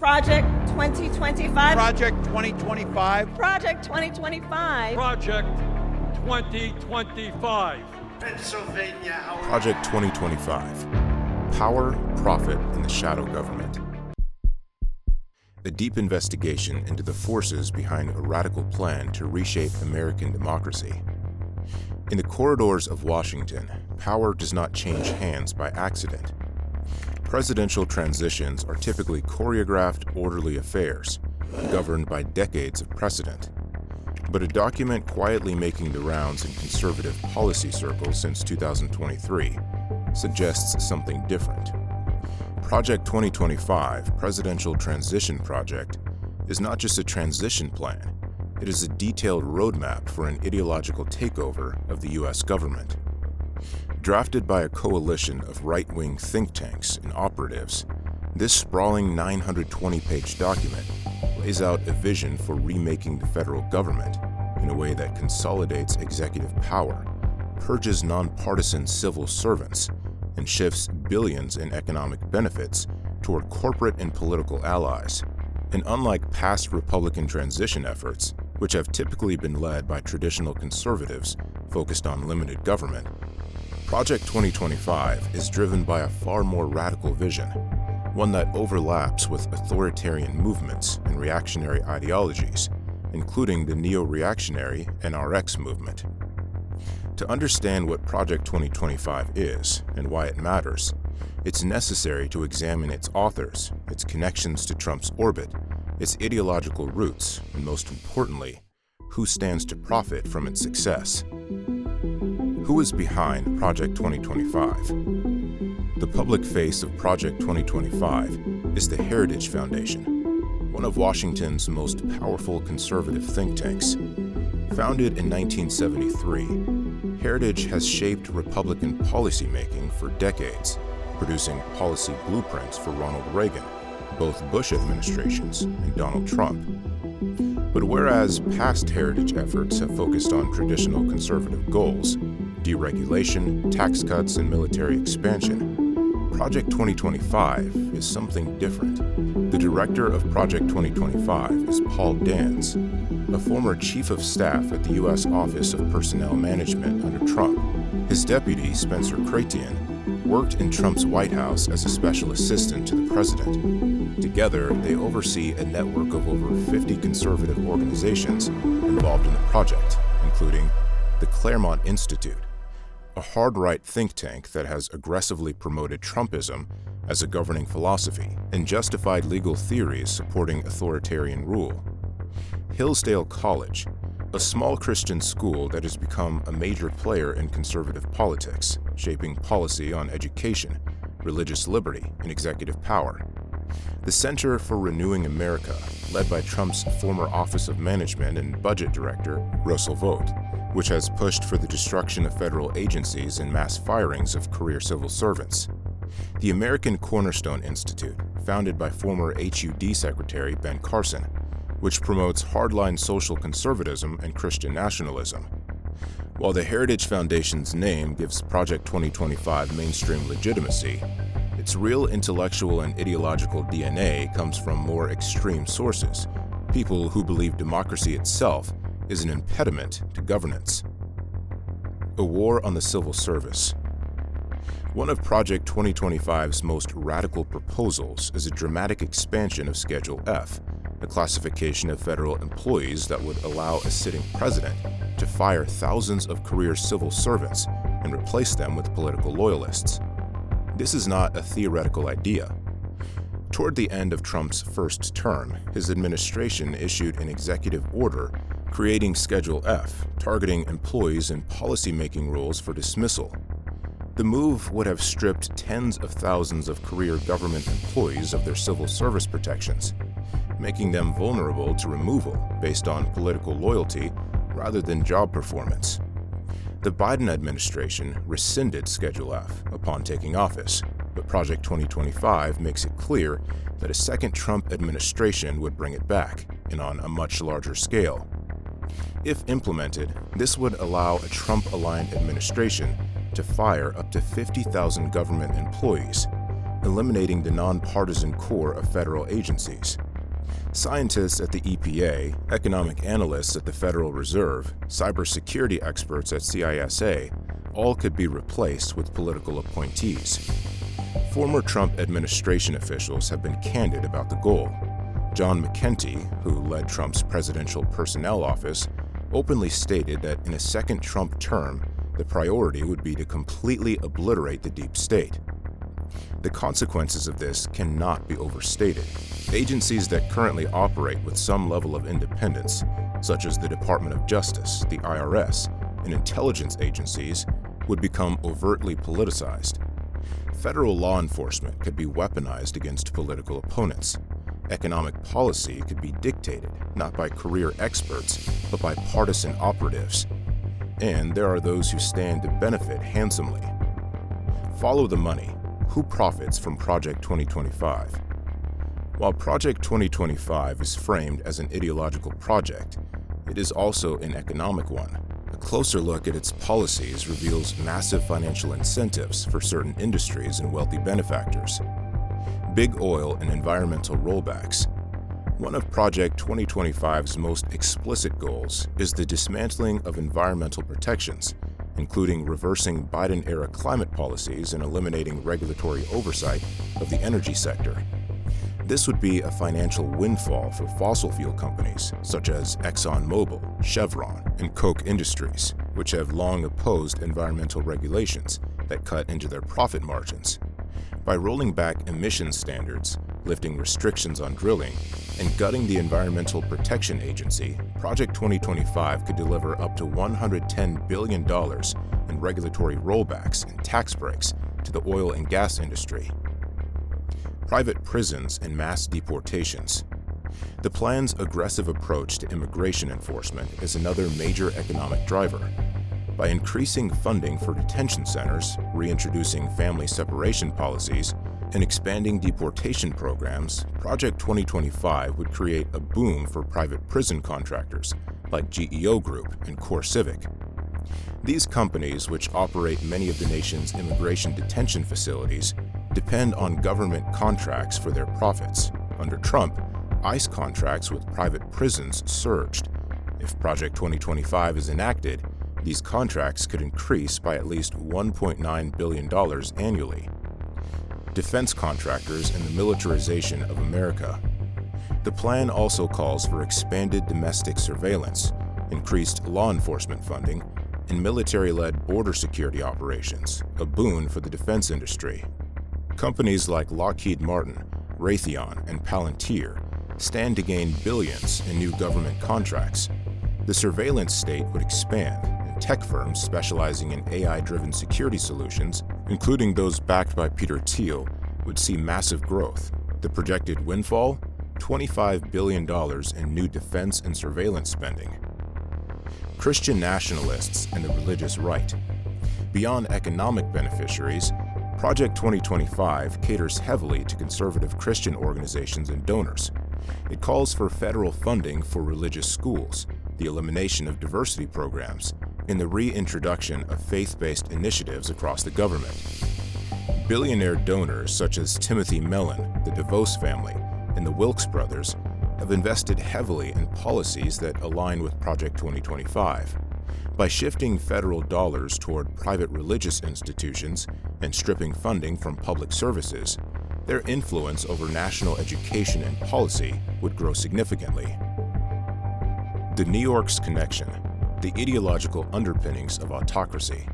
Project 2025. Project 2025. Project 2025. Project 2025. Pennsylvania. Project 2025. Power, Profit, and the Shadow Government. A deep investigation into the forces behind a radical plan to reshape American democracy. In the corridors of Washington, power does not change hands by accident. Presidential transitions are typically choreographed, orderly affairs, governed by decades of precedent. But a document quietly making the rounds in conservative policy circles since 2023 suggests something different. Project 2025, Presidential Transition Project, is not just a transition plan. It is a detailed roadmap for an ideological takeover of the U.S. government. Drafted by a coalition of right-wing think tanks and operatives, this sprawling 920-page document lays out a vision for remaking the federal government in a way that consolidates executive power, purges nonpartisan civil servants, and shifts billions in economic benefits toward corporate and political allies. And unlike past Republican transition efforts, which have typically been led by traditional conservatives focused on limited government, Project 2025 is driven by a far more radical vision, one that overlaps with authoritarian movements and reactionary ideologies, including the neo-reactionary NRX movement. To understand what Project 2025 is and why it matters, it's necessary to examine its authors, its connections to Trump's orbit, its ideological roots, and most importantly, who stands to profit from its success. Who is behind Project 2025? The public face of Project 2025 is the Heritage Foundation, one of Washington's most powerful conservative think tanks. Founded in 1973, Heritage has shaped Republican policymaking for decades, producing policy blueprints for Ronald Reagan, both Bush administrations, and Donald Trump. But whereas past Heritage efforts have focused on traditional conservative goals, deregulation, tax cuts, and military expansion, Project 2025 is something different. The director of Project 2025 is Paul Dans, a former chief of staff at the U.S. Office of Personnel Management under Trump. His deputy, Spencer Kratian, worked in Trump's White House as a special assistant to the president. Together, they oversee a network of over 50 conservative organizations involved in the project, including the Claremont Institute, a hard-right think tank that has aggressively promoted Trumpism as a governing philosophy and justified legal theories supporting authoritarian rule. Hillsdale College, a small Christian school that has become a major player in conservative politics, shaping policy on education, religious liberty, and executive power. The Center for Renewing America, led by Trump's former Office of Management and Budget Director, Russell Vought, which has pushed for the destruction of federal agencies and mass firings of career civil servants. The American Cornerstone Institute, founded by former HUD Secretary Ben Carson, which promotes hardline social conservatism and Christian nationalism. While the Heritage Foundation's name gives Project 2025 mainstream legitimacy, its real intellectual and ideological DNA comes from more extreme sources, people who believe democracy itself is an impediment to governance. A war on the civil service. One of Project 2025's most radical proposals is a dramatic expansion of Schedule F, a classification of federal employees that would allow a sitting president to fire thousands of career civil servants and replace them with political loyalists. This is not a theoretical idea. Toward the end of Trump's first term, his administration issued an executive order creating Schedule F, targeting employees and policy-making rules for dismissal. The move would have stripped tens of thousands of career government employees of their civil service protections, making them vulnerable to removal based on political loyalty rather than job performance. The Biden administration rescinded Schedule F upon taking office, but Project 2025 makes it clear that a second Trump administration would bring it back, and on a much larger scale. If implemented, this would allow a Trump-aligned administration to fire up to 50,000 government employees, eliminating the nonpartisan core of federal agencies. Scientists at the EPA, economic analysts at the Federal Reserve, cybersecurity experts at CISA, all could be replaced with political appointees. Former Trump administration officials have been candid about the goal. John McEntee, who led Trump's presidential personnel office, openly stated that in a second Trump term, the priority would be to completely obliterate the deep state. The consequences of this cannot be overstated. Agencies that currently operate with some level of independence, such as the Department of Justice, the IRS, and intelligence agencies, would become overtly politicized. Federal law enforcement could be weaponized against political opponents. Economic policy could be dictated not by career experts, but by partisan operatives. And there are those who stand to benefit handsomely. Follow the money. Who profits from Project 2025? While Project 2025 is framed as an ideological project, it is also an economic one. A closer look at its policies reveals massive financial incentives for certain industries and wealthy benefactors. Big oil and environmental rollbacks. One of Project 2025's most explicit goals is the dismantling of environmental protections, including reversing Biden-era climate policies and eliminating regulatory oversight of the energy sector. This would be a financial windfall for fossil fuel companies such as ExxonMobil, Chevron, and Koch Industries, which have long opposed environmental regulations that cut into their profit margins. By rolling back emissions standards, lifting restrictions on drilling, and gutting the Environmental Protection Agency, Project 2025 could deliver up to $110 billion in regulatory rollbacks and tax breaks to the oil and gas industry. Private prisons and mass deportations. The plan's aggressive approach to immigration enforcement is another major economic driver. By increasing funding for detention centers, reintroducing family separation policies, and expanding deportation programs, Project 2025 would create a boom for private prison contractors like GEO Group and CoreCivic. These companies, which operate many of the nation's immigration detention facilities, depend on government contracts for their profits. Under Trump, ICE contracts with private prisons surged. If Project 2025 is enacted, these contracts could increase by at least $1.9 billion annually. Defense contractors and the militarization of America. The plan also calls for expanded domestic surveillance, increased law enforcement funding, and military-led border security operations, a boon for the defense industry. Companies like Lockheed Martin, Raytheon, and Palantir stand to gain billions in new government contracts. The surveillance state would expand, and tech firms specializing in AI-driven security solutions, including those backed by Peter Thiel, would see massive growth. The projected windfall? $25 billion in new defense and surveillance spending. Christian nationalists and the religious right. Beyond economic beneficiaries, Project 2025 caters heavily to conservative Christian organizations and donors. It calls for federal funding for religious schools, the elimination of diversity programs, and the reintroduction of faith-based initiatives across the government. Billionaire donors such as Timothy Mellon, the DeVos family, and the Wilkes brothers have invested heavily in policies that align with Project 2025. By shifting federal dollars toward private religious institutions and stripping funding from public services, their influence over national education and policy would grow significantly. The New York's connection, the ideological underpinnings of autocracy.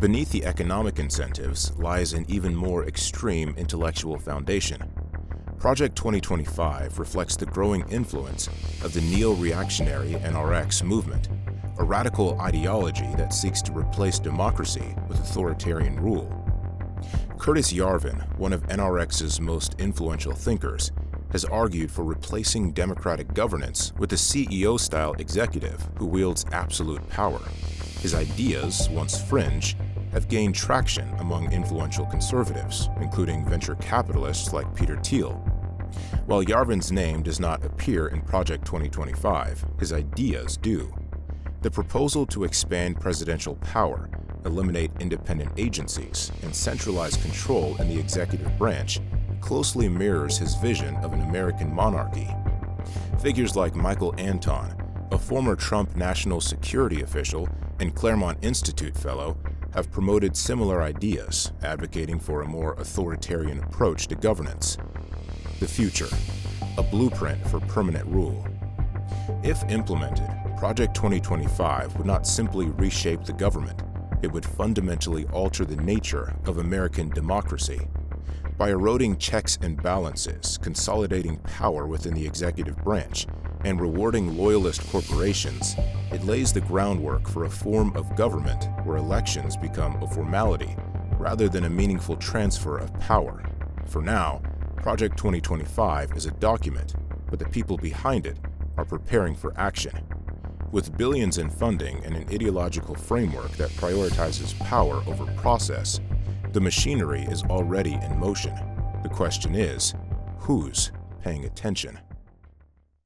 Beneath the economic incentives lies an even more extreme intellectual foundation. Project 2025 reflects the growing influence of the neo-reactionary NRX movement, a radical ideology that seeks to replace democracy with authoritarian rule. Curtis Yarvin, one of NRX's most influential thinkers, has argued for replacing democratic governance with a CEO-style executive who wields absolute power. His ideas, once fringe, have gained traction among influential conservatives, including venture capitalists like Peter Thiel. While Yarvin's name does not appear in Project 2025, his ideas do. The proposal to expand presidential power, eliminate independent agencies, and centralize control in the executive branch closely mirrors his vision of an American monarchy. Figures like Michael Anton, a former Trump national security official and Claremont Institute fellow, have promoted similar ideas, advocating for a more authoritarian approach to governance. The future, a blueprint for permanent rule. If implemented, Project 2025 would not simply reshape the government, it would fundamentally alter the nature of American democracy. By eroding checks and balances, consolidating power within the executive branch, and rewarding loyalist corporations, it lays the groundwork for a form of government where elections become a formality rather than a meaningful transfer of power. For now, Project 2025 is a document, but the people behind it are preparing for action. With billions in funding and an ideological framework that prioritizes power over process, the machinery is already in motion. The question is, who's paying attention?